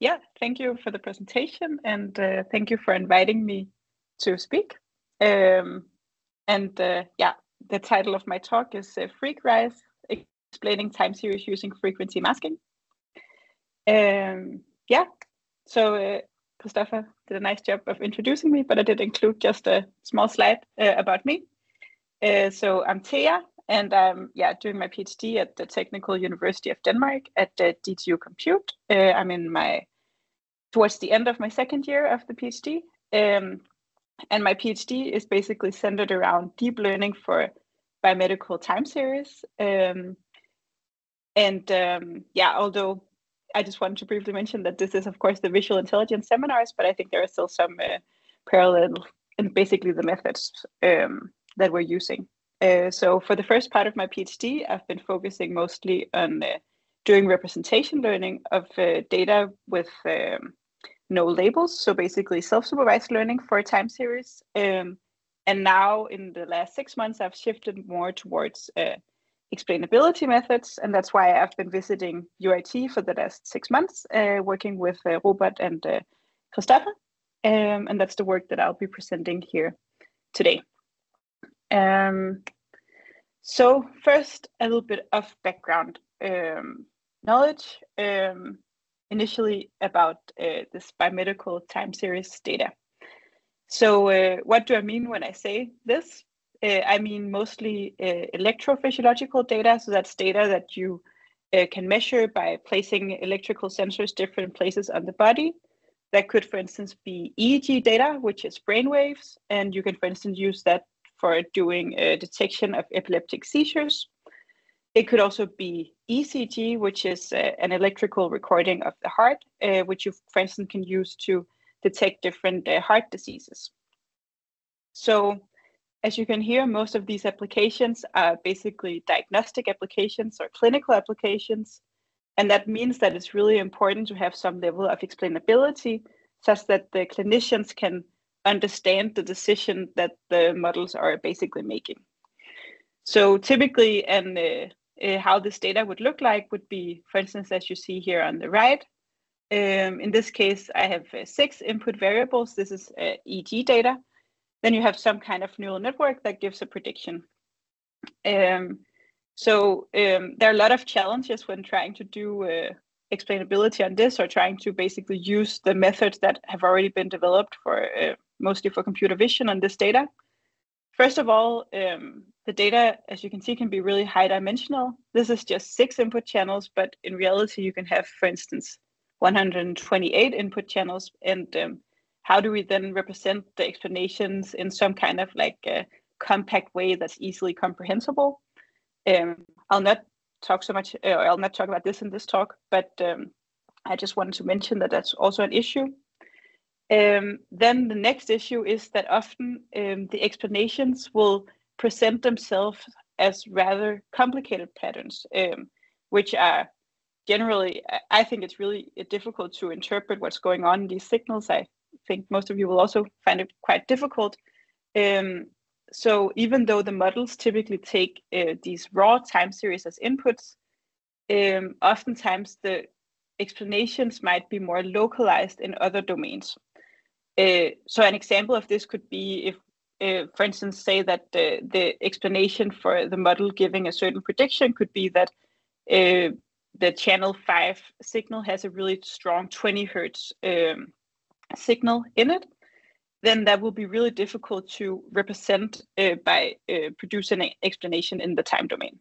Yeah, thank you for the presentation, and thank you for inviting me to speak. Yeah, the title of my talk is FreqRISE, explaining time series using frequency masking. Yeah, so Christopher did a nice job of introducing me, but I did include just a small slide about me. So I'm Thea, and I'm doing my PhD at the Technical University of Denmark at DTU Compute. I'm in towards the end of my second year of the PhD. And my PhD is basically centered around deep learning for biomedical time series. Although I just wanted to briefly mention that this is, of course, the visual intelligence seminars, but I think there are still some parallel in basically the methods that we're using. So for the first part of my PhD, I've been focusing mostly on doing representation learning of data with no labels, so basically self-supervised learning for a time series. And now in the last 6 months, I've shifted more towards explainability methods, and that's why I've been visiting UIT for the last 6 months, working with Robert and Christopher, and that's the work that I'll be presenting here today. So first, a little bit of background knowledge. Initially about this biomedical time series data. So what do I mean when I say this? I mean mostly electrophysiological data, so that's data that you can measure by placing electrical sensors different places on the body. That could, for instance, be EEG data, which is brainwaves, and you can, for instance, use that for doing detection of epileptic seizures. It could also be ECG, which is an electrical recording of the heart, which you, for instance, can use to detect different heart diseases. So as you can hear, most of these applications are basically diagnostic applications or clinical applications. And that means that it's really important to have some level of explainability such that the clinicians can understand the decision that the models are basically making. So typically, how this data would look like would be, for instance, as you see here on the right. In this case, I have 6 input variables. This is EEG data. Then you have some kind of neural network that gives a prediction. There are a lot of challenges when trying to do explainability on this, or trying to basically use the methods that have already been developed for mostly for computer vision on this data. First of all, the data, as you can see, can be really high dimensional. This is just 6 input channels, but in reality, you can have, for instance, 128 input channels. And how do we then represent the explanations in some kind of like a compact way that's easily comprehensible? I'll not talk about this in this talk, but I just wanted to mention that that's also an issue. Then the next issue is that often the explanations will present themselves as rather complicated patterns, which are generally, I think it's really difficult to interpret what's going on in these signals. I think most of you will also find it quite difficult. So even though the models typically take these raw time series as inputs, oftentimes the explanations might be more localized in other domains. So an example of this could be if, for instance, say that the explanation for the model giving a certain prediction could be that the channel 5 signal has a really strong 20 hertz signal in it, then that will be really difficult to represent by producing an explanation in the time domain.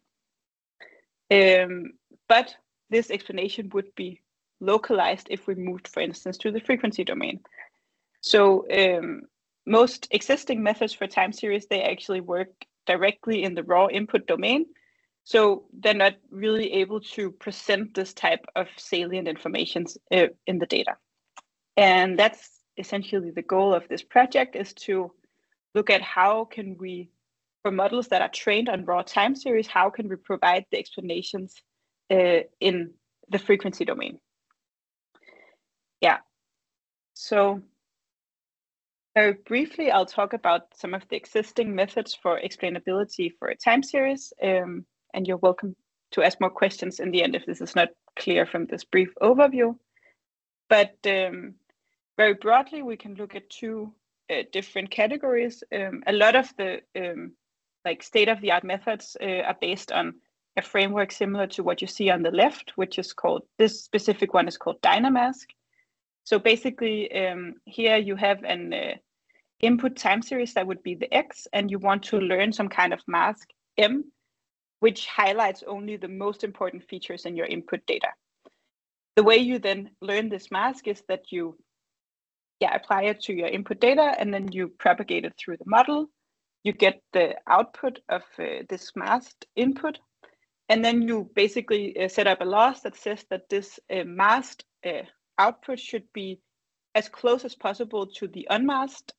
But this explanation would be localized if we moved, for instance, to the frequency domain. So most existing methods for time series, they actually work directly in the raw input domain. So they're not really able to present this type of salient information in the data. And that's essentially the goal of this project, is to look at how can we, for models that are trained on raw time series, how can we provide the explanations in the frequency domain? Yeah, so very briefly, I'll talk about some of the existing methods for explainability for a time series, and you're welcome to ask more questions in the end if this is not clear from this brief overview. But very broadly, we can look at two different categories. A lot of the like state-of-the-art methods are based on a framework similar to what you see on the left, which is called, this specific one is called Dynamask. So basically, here you have an input time series that would be the X, and you want to learn some kind of mask M, which highlights only the most important features in your input data. The way you then learn this mask is that you apply it to your input data, and then you propagate it through the model. You get the output of this masked input, and then you basically set up a loss that says that this masked output should be as close as possible to the unmasked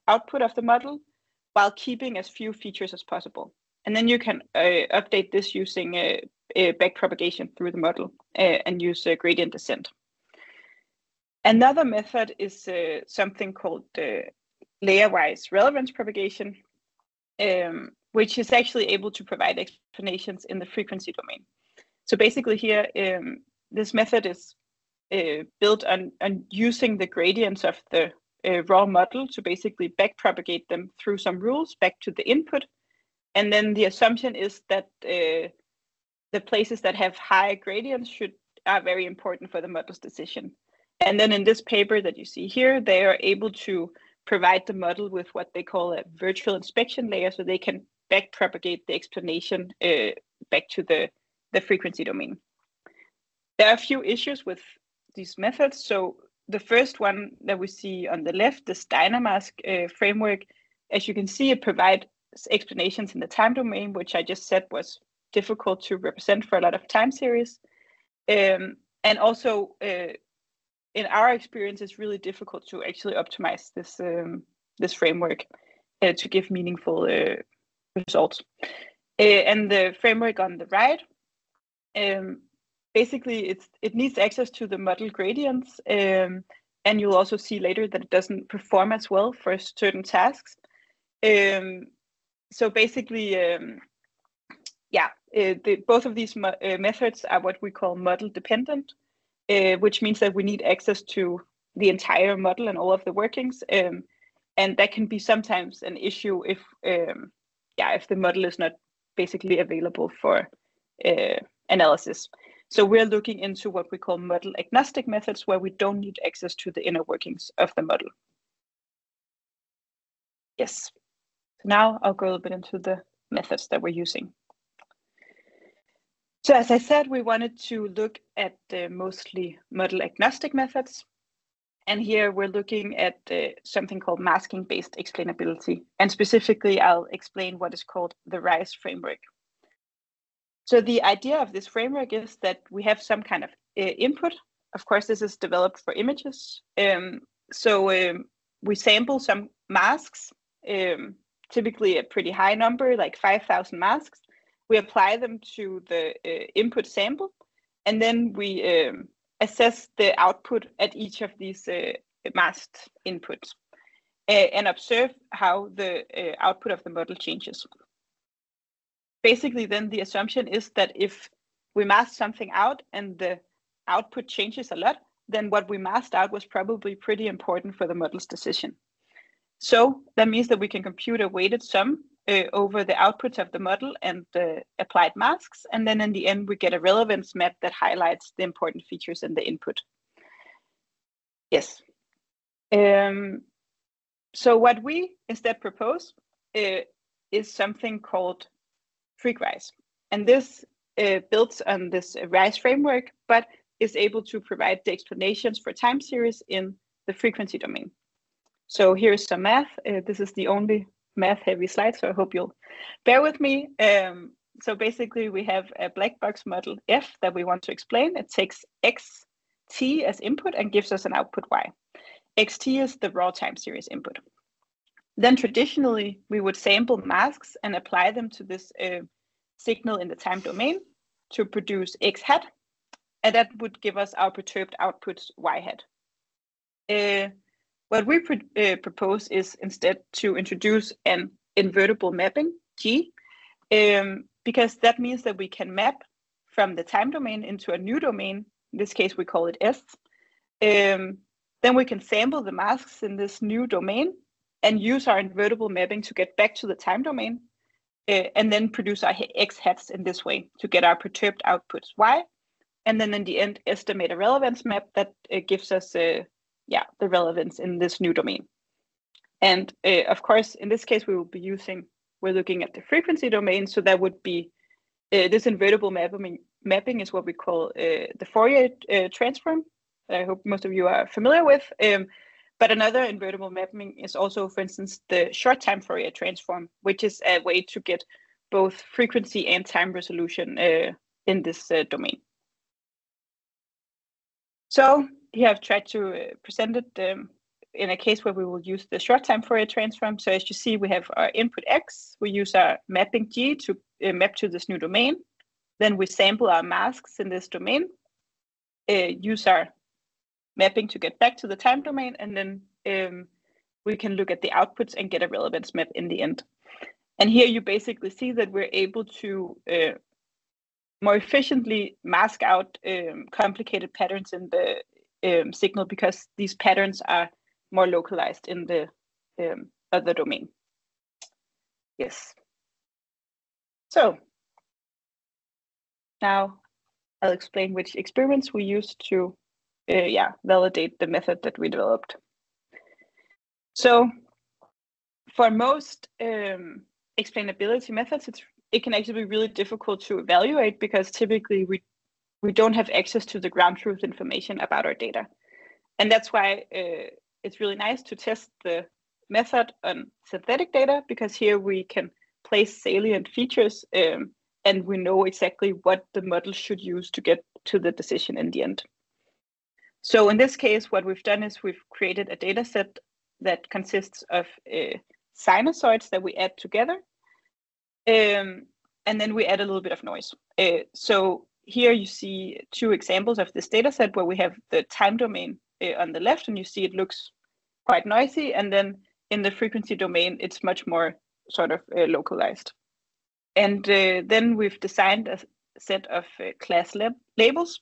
output of the model, while keeping as few features as possible. And then you can update this using backpropagation through the model and use gradient descent. Another method is something called layer-wise relevance propagation, which is actually able to provide explanations in the frequency domain. So basically here, this method is built on using the gradients of the raw model to basically backpropagate them through some rules back to the input. And then the assumption is that the places that have high gradients are very important for the model's decision. And then in this paper that you see here, they are able to provide the model with what they call a virtual inspection layer, so they can backpropagate the explanation back to the frequency domain. There are a few issues with these methods. So the first one that we see on the left, this Dynamask framework, as you can see, it provides explanations in the time domain, which I just said was difficult to represent for a lot of time series. And also, in our experience, it's really difficult to actually optimize this framework to give meaningful results. And the framework on the right, basically it needs access to the model gradients, and you'll also see later that it doesn't perform as well for certain tasks. So basically, both of these methods are what we call model dependent, which means that we need access to the entire model and all of the workings, and that can be sometimes an issue if the model is not basically available for analysis. So we're looking into what we call model agnostic methods, where we don't need access to the inner workings of the model. Yes. Now I'll go a little bit into the methods that we're using. So as I said, we wanted to look at mostly model agnostic methods. And here we're looking at something called masking-based explainability. And specifically, I'll explain what is called the RISE framework. So the idea of this framework is that we have some kind of input. Of course, this is developed for images. We sample some masks, typically a pretty high number, like 5,000 masks. We apply them to the input sample, and then we assess the output at each of these masked inputs and observe how the output of the model changes. Basically, then the assumption is that if we mask something out and the output changes a lot, then what we masked out was probably pretty important for the model's decision. So that means that we can compute a weighted sum over the outputs of the model and the applied masks. And then in the end, we get a relevance map that highlights the important features in the input. Yes. So what we instead propose is something called FreqRISE. And this builds on this RISE framework, but is able to provide the explanations for time series in the frequency domain. So here's some math. This is the only math-heavy slide, so I hope you'll bear with me. So basically, we have a black box model F that we want to explain. It takes xt as input and gives us an output y. Xt is the raw time series input. Then traditionally, we would sample masks and apply them to this signal in the time domain to produce x hat, and that would give us our perturbed outputs y hat. What we propose is instead to introduce an invertible mapping, G, because that means that we can map from the time domain into a new domain. In this case, we call it S, Then we can sample the masks in this new domain and use our invertible mapping to get back to the time domain, and then produce our x hats in this way to get our perturbed outputs y, and then in the end estimate a relevance map that gives us the relevance in this new domain. And of course, in this case, we're looking at the frequency domain, so that would be this invertible mapping is what we call the Fourier transform. I hope most of you are familiar with. But another invertible mapping is also, for instance, the short time Fourier transform, which is a way to get both frequency and time resolution in this domain. So here I've tried to present it in a case where we will use the short time Fourier transform. So as you see, we have our input x, we use our mapping g to map to this new domain. Then we sample our masks in this domain, use our mapping to get back to the time domain, and then we can look at the outputs and get a relevance map in the end. And here you basically see that we're able to more efficiently mask out complicated patterns in the signal, because these patterns are more localized in the other domain. Yes. So now I'll explain which experiments we used to validate the method that we developed. So for most explainability methods, it can actually be really difficult to evaluate, because typically we don't have access to the ground truth information about our data. And that's why it's really nice to test the method on synthetic data, because here we can place salient features and we know exactly what the model should use to get to the decision in the end. So in this case, what we've done is we've created a data set that consists of sinusoids that we add together. And then we add a little bit of noise. So here you see two examples of this data set where we have the time domain on the left, and you see it looks quite noisy. And then in the frequency domain, it's much more sort of localized. And then we've designed a set of class labels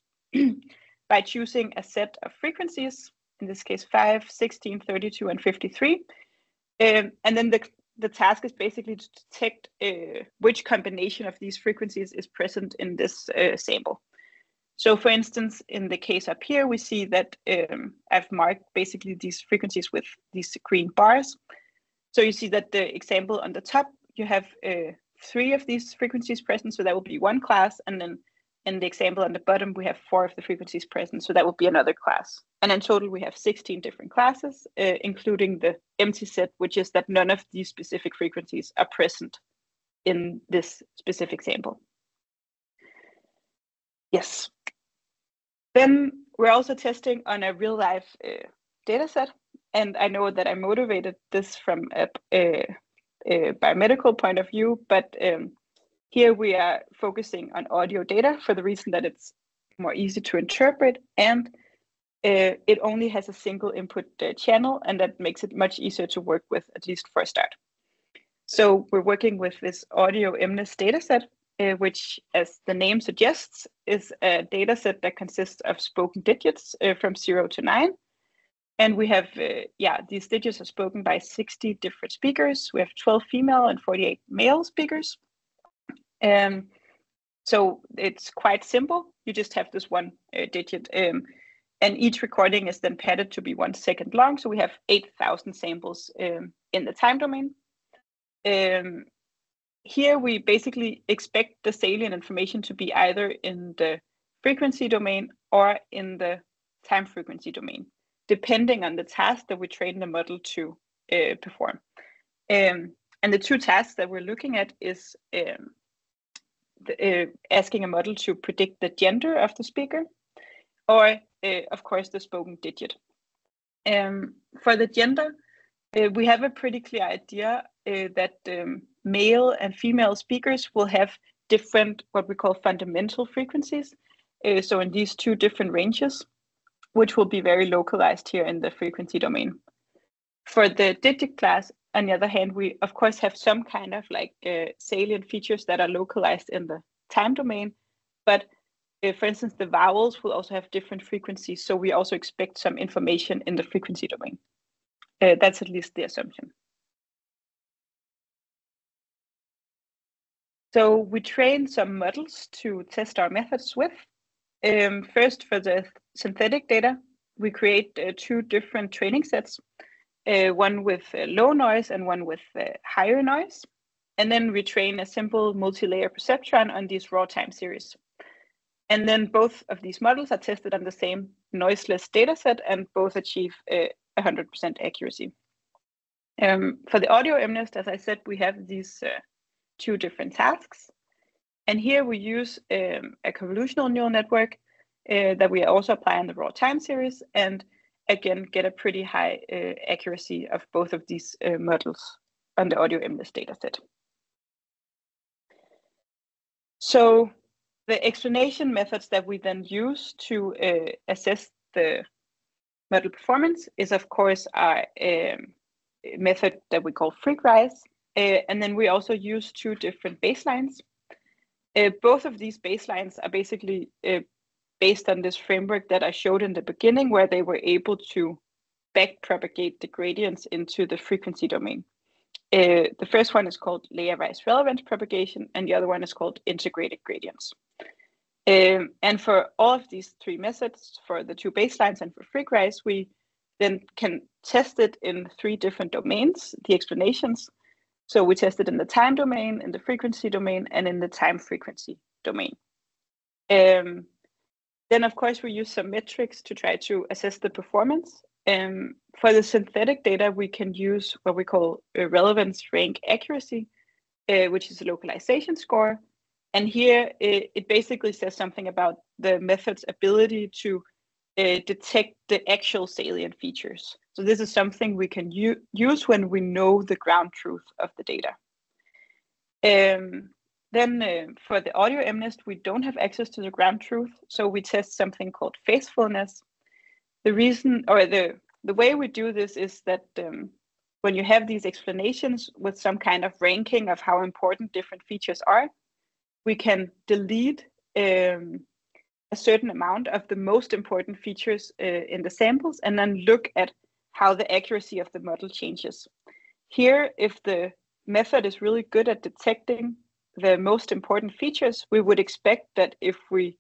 by choosing a set of frequencies, in this case 5, 16, 32, and 53. And then the task is basically to detect which combination of these frequencies is present in this sample. So for instance, in the case up here, we see that I've marked basically these frequencies with these green bars. So you see that the example on the top, you have 3 of these frequencies present, so that will be one class, and then in the example on the bottom, we have 4 of the frequencies present, so that will be another class. And in total, we have 16 different classes, including the empty set, which is that none of these specific frequencies are present in this specific sample. Yes. Then we're also testing on a real life data set. And I know that I motivated this from a biomedical point of view, but here we are focusing on audio data for the reason that it's more easy to interpret, and it only has a single input channel, and that makes it much easier to work with, at least for a start. So we're working with this audio MNIST dataset, which, as the name suggests, is a dataset that consists of spoken digits from 0 to 9. And we have, these digits are spoken by 60 different speakers. We have 12 female and 48 male speakers. So it's quite simple. You just have this one digit. And each recording is then padded to be 1 second long. So we have 8,000 samples in the time domain. Here we basically expect the salient information to be either in the frequency domain or in the time frequency domain, depending on the task that we train the model to perform. And the 2 tasks that we're looking at is asking a model to predict the gender of the speaker, or of course the spoken digit. For the gender, we have a pretty clear idea that male and female speakers will have different, what we call fundamental frequencies. So in these 2 different ranges, which will be very localized here in the frequency domain. For the digit class, on the other hand, we of course have some kind of like salient features that are localized in the time domain, but for instance, the vowels will also have different frequencies, so we also expect some information in the frequency domain. That's at least the assumption. So we train some models to test our methods with. First, for the synthetic data, we create 2 different training sets, one with low noise and one with higher noise. And then we train a simple multi-layer perceptron on these raw time series. And then both of these models are tested on the same noiseless data set, and both achieve 100% accuracy. For the audio MNIST, as I said, we have these 2 different tasks. And here we use a convolutional neural network that we also apply on the raw time series, and again get a pretty high accuracy of both of these models on the audio MNIST dataset. So the explanation methods that we then use to assess the model performance is, of course, our method that we call frequency. And then we also use 2 different baselines. Both of these baselines are basically based on this framework that I showed in the beginning, where they were able to backpropagate the gradients into the frequency domain. The first one is called layer-wise relevance propagation, and the other one is called integrated gradients. And for all of these 3 methods, for the 2 baselines and for frequency, we then can test it in 3 different domains, the explanations. So we test it in the time domain, in the frequency domain, and in the time frequency domain. Then, of course, we use some metrics to try to assess the performance. For the synthetic data, we can use what we call a relevance rank accuracy, which is a localization score. And here it basically says something about the method's ability to detect the actual salient features. So this is something we can use when we know the ground truth of the data. Then for the audio MNIST, we don't have access to the ground truth, so we test something called faithfulness. The reason, or the way we do this is that when you have these explanations with some kind of ranking of how important different features are, we can delete a certain amount of the most important features in the samples, and then look at how the accuracy of the model changes. Here, if the method is really good at detecting the most important features, we would expect that if we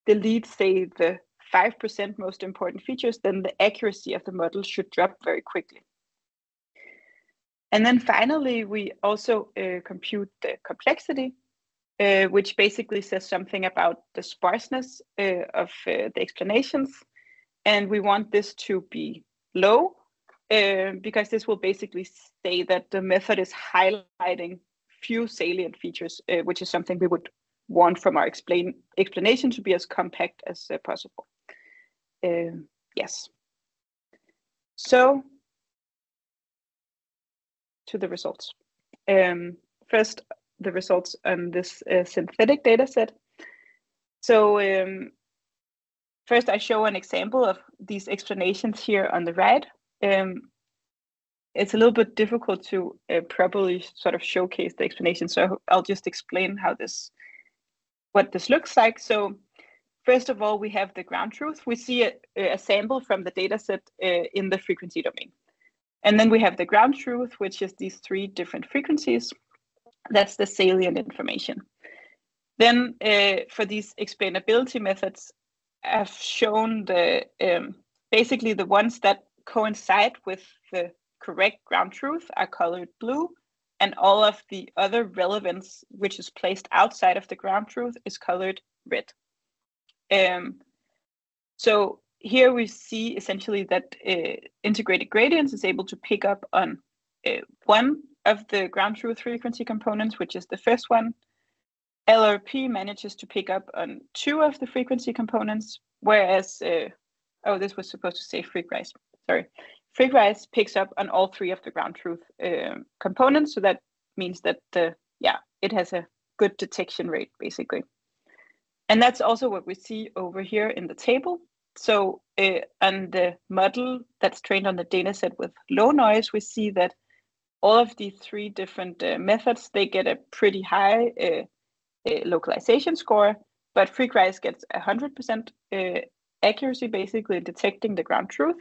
delete, say, the 5% most important features, then the accuracy of the model should drop very quickly. And then finally, we also compute the complexity, which basically says something about the sparseness of the explanations. And we want this to be low, because this will basically say that the method is highlighting few salient features, which is something we would want from our explanation to be as compact as possible. Yes. So to the results. First, the results on this synthetic data set. So first I show an example of these explanations here on the right. It's a little bit difficult to properly sort of showcase the explanation, so I'll just explain what this looks like. So first of all, we have the ground truth. We see a sample from the data set in the frequency domain. And then we have the ground truth, which is these 3 different frequencies. That's the salient information. Then for these explainability methods, I've shown the basically the ones that coincide with the correct ground truth are colored blue, and all of the other relevance, which is placed outside of the ground truth, is colored red. So here we see essentially that integrated gradients is able to pick up on one of the ground truth frequency components, which is the first one. LRP manages to pick up on 2 of the frequency components, whereas, oh, this was supposed to say frequency, sorry. Frequency picks up on all 3 of the ground truth components, so that means that, it has a good detection rate, basically. And that's also what we see over here in the table. So on the model that's trained on the data set with low noise, we see that all of the 3 different methods, they get a pretty high localization score, but frequency gets 100% accuracy, basically detecting the ground truth.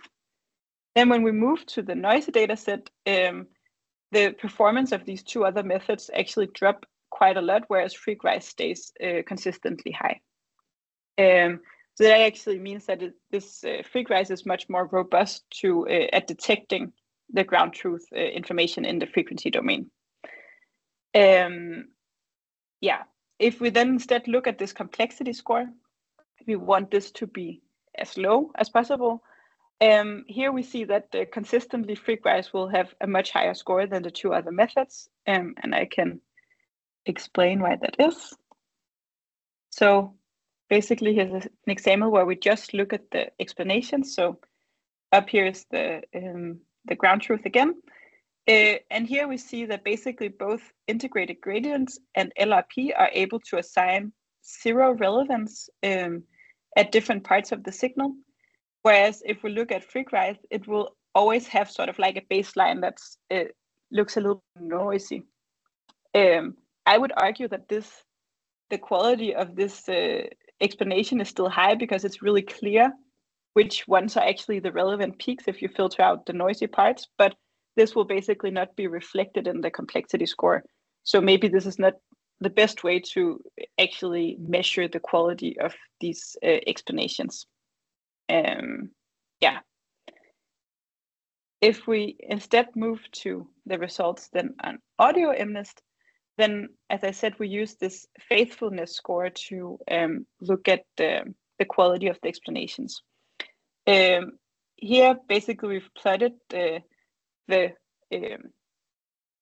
Then when we move to the noisy data set, the performance of these two other methods actually drop quite a lot, whereas frequency stays consistently high. So that actually means that this frequency is much more robust to at detecting the ground truth information in the frequency domain. Yeah, if we then instead look at this complexity score, we want this to be as low as possible. Here we see that consistently frequency will have a much higher score than the two other methods, and I can explain why that is. So basically, here's an example where we just look at the explanations. So up here is the ground truth again. And here we see that basically both integrated gradients and LRP are able to assign 0 relevance at different parts of the signal. Whereas if we look at frequency, it will always have sort of like a baseline that looks a little noisy. I would argue that the quality of this explanation is still high because it's really clear which ones are actually the relevant peaks if you filter out the noisy parts, but this will basically not be reflected in the complexity score. So maybe this is not the best way to actually measure the quality of these explanations. Yeah. If we instead move to the results then on audio MNIST, then as I said, we use this faithfulness score to look at the quality of the explanations. Here, basically, we've plotted the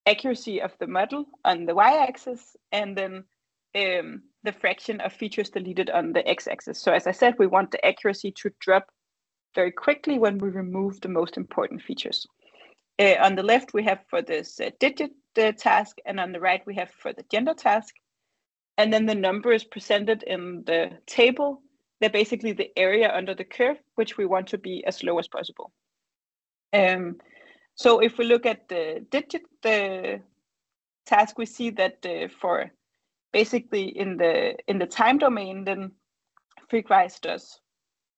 accuracy of the model on the y-axis, and then the fraction of features deleted on the x-axis. So as I said, we want the accuracy to drop very quickly when we remove the most important features. On the left, we have for this digit task, and on the right, we have for the gender task. And then the number is presented in the table. They're basically the area under the curve, which we want to be as low as possible. So if we look at the digit task, we see that for basically in the time domain, then frequency does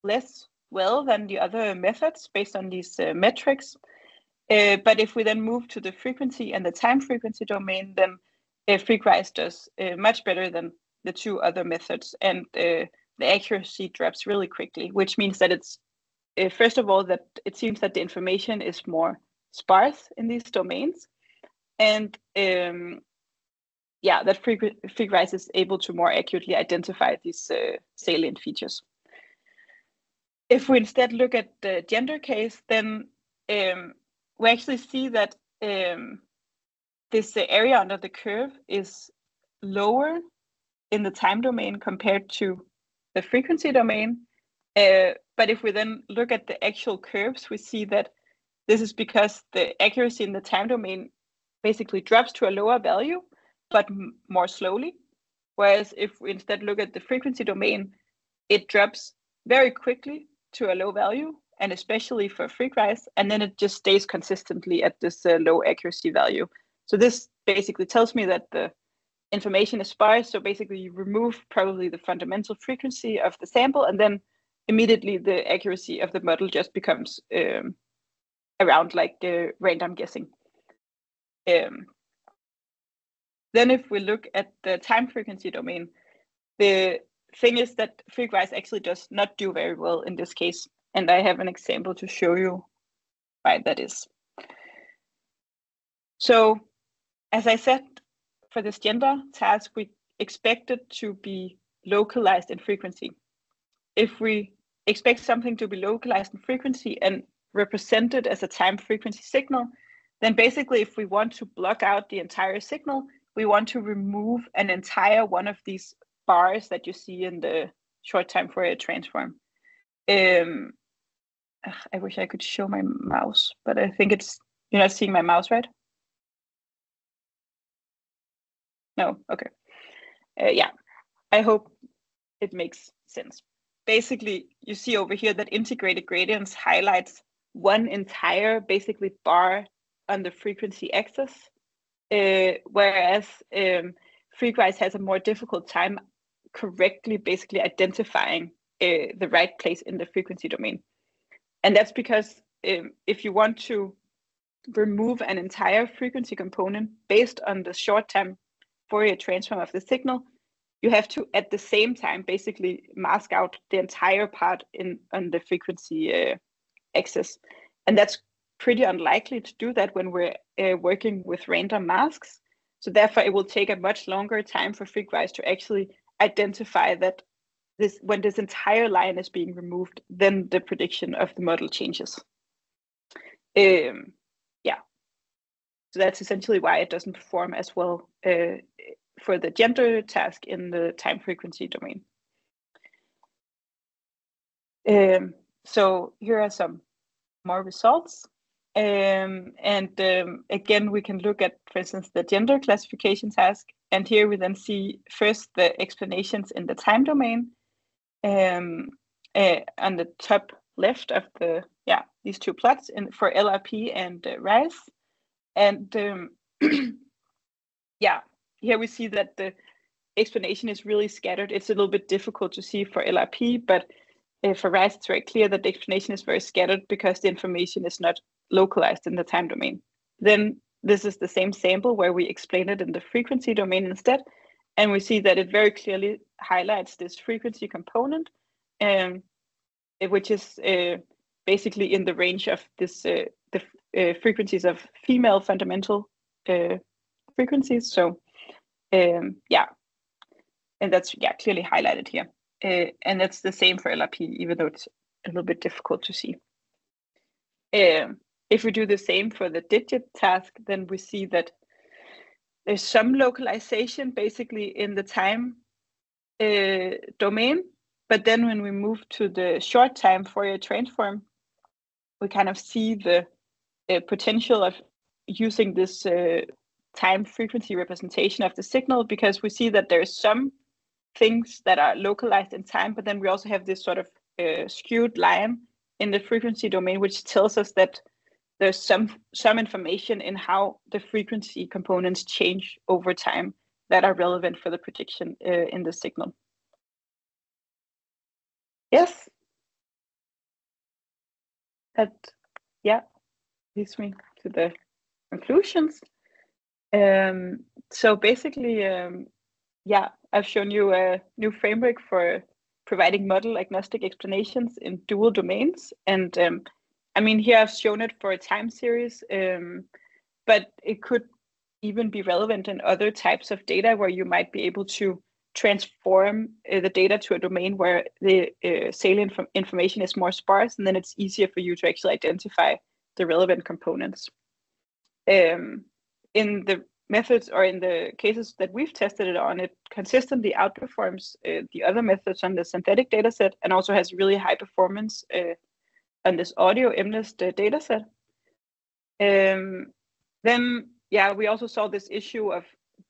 less well than the other methods based on these metrics. But if we then move to the frequency and the time frequency domain, then frequency does much better than the two other methods, and the accuracy drops really quickly, which means that it's first of all that it seems that the information is more sparse in these domains, and yeah, that frequency is able to more accurately identify these salient features. If we instead look at the gender case, then we actually see that this area under the curve is lower in the time domain compared to the frequency domain. But if we then look at the actual curves, we see that this is because the accuracy in the time domain basically drops to a lower value, but more slowly. Whereas if we instead look at the frequency domain, it drops very quickly to a low value, and especially for frequency, and then it just stays consistently at this low accuracy value. So this basically tells me that the information is sparse. So basically you remove probably the fundamental frequency of the sample, and then immediately the accuracy of the model just becomes around like random guessing. Then if we look at the time frequency domain, the thing is that frequency actually does not do very well in this case. And I have an example to show you why that is. So as I said, for this gender task, we expect it to be localized in frequency. If we expect something to be localized in frequency and represented as a time frequency signal, then basically if we want to block out the entire signal, we want to remove an entire one of these bars that you see in the short time Fourier transform. I wish I could show my mouse, but I think you're not seeing my mouse, right? No, okay. Yeah, I hope it makes sense. Basically, you see over here that integrated gradients highlights one entire basically bar on the frequency axis, whereas frequency has a more difficult time correctly basically identifying the right place in the frequency domain. And that's because if you want to remove an entire frequency component based on the short-time Fourier transform of the signal, you have to at the same time basically mask out the entire part on the frequency axis. And that's pretty unlikely to do that when we're working with random masks. So therefore it will take a much longer time for frequency to actually identify that when this entire line is being removed, then the prediction of the model changes. Yeah, so that's essentially why it doesn't perform as well for the gender task in the time frequency domain. So here are some more results. Again, we can look at, for instance, the gender classification task. And here we then see first the explanations in the time domain on the top left of these two plots for LRP and RISE. And here we see that the explanation is really scattered. It's a little bit difficult to see for LRP, but for RISE, it's very clear that the explanation is very scattered because the information is not localized in the time domain. Then this is the same sample where we explain it in the frequency domain instead. And we see that it very clearly highlights this frequency component, which is basically in the range of this the frequencies of female fundamental frequencies. So and that's clearly highlighted here. And that's the same for LRP, even though it's a little bit difficult to see. If we do the same for the digit task, then we see that there's some localization basically in the time domain. But then when we move to the short time Fourier transform, we kind of see the potential of using this time frequency representation of the signal, because we see that there's some things that are localized in time, but then we also have this sort of skewed line in the frequency domain, which tells us that there's some information in how the frequency components change over time that are relevant for the prediction in the signal. Yes? That, leads me to the conclusions. So basically, I've shown you a new framework for providing model agnostic explanations in dual domains. And I mean, here I've shown it for a time series, but it could even be relevant in other types of data where you might be able to transform the data to a domain where the salient information is more sparse, and then it's easier for you to actually identify the relevant components. In the methods or in the cases that we've tested it on, it consistently outperforms the other methods on the synthetic dataset, and also has really high performance on this audio MNIST dataset. Then, we also saw this issue of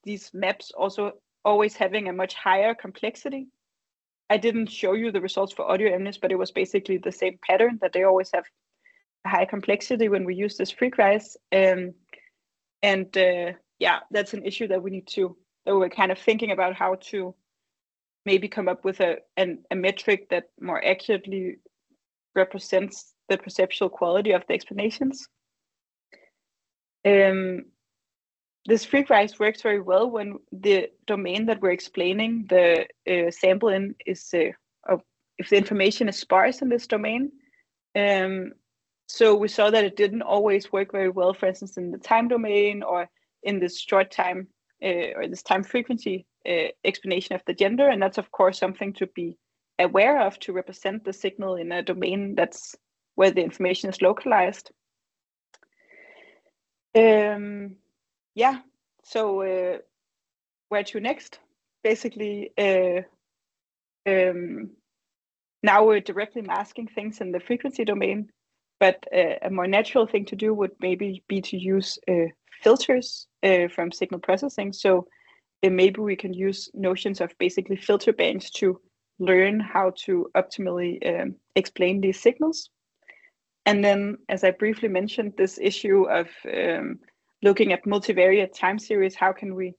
these maps also always having a much higher complexity. I didn't show you the results for audio MNIST, but it was basically the same pattern, that they always have a high complexity when we use this frequency. That's an issue that we're kind of thinking about how to maybe come up with a metric that more accurately represents the perceptual quality of the explanations. This frequency works very well when the domain that we're explaining the sample in is if the information is sparse in this domain. So we saw that it didn't always work very well, for instance, in the time domain or in this short time or this time frequency explanation of the gender. And that's, of course, something to be aware of to represent the signal in a domain that's where the information is localized. So where to next? Basically, now we're directly masking things in the frequency domain, but a more natural thing to do would maybe be to use filters from signal processing. So maybe we can use notions of basically filter banks to learn how to optimally explain these signals. And then, as I briefly mentioned, this issue of looking at multivariate time series, how can we,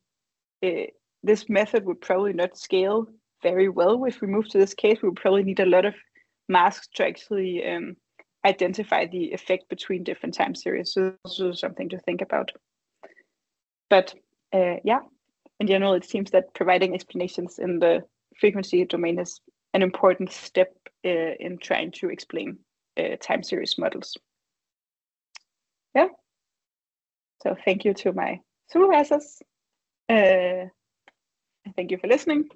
this method would probably not scale very well. If we move to this case, we would probably need a lot of masks to actually identify the effect between different time series. So this is something to think about. But yeah, in general, it seems that providing explanations in the frequency domain is an important step in trying to explain time series models. Yeah. So thank you to my supervisors. Thank you for listening.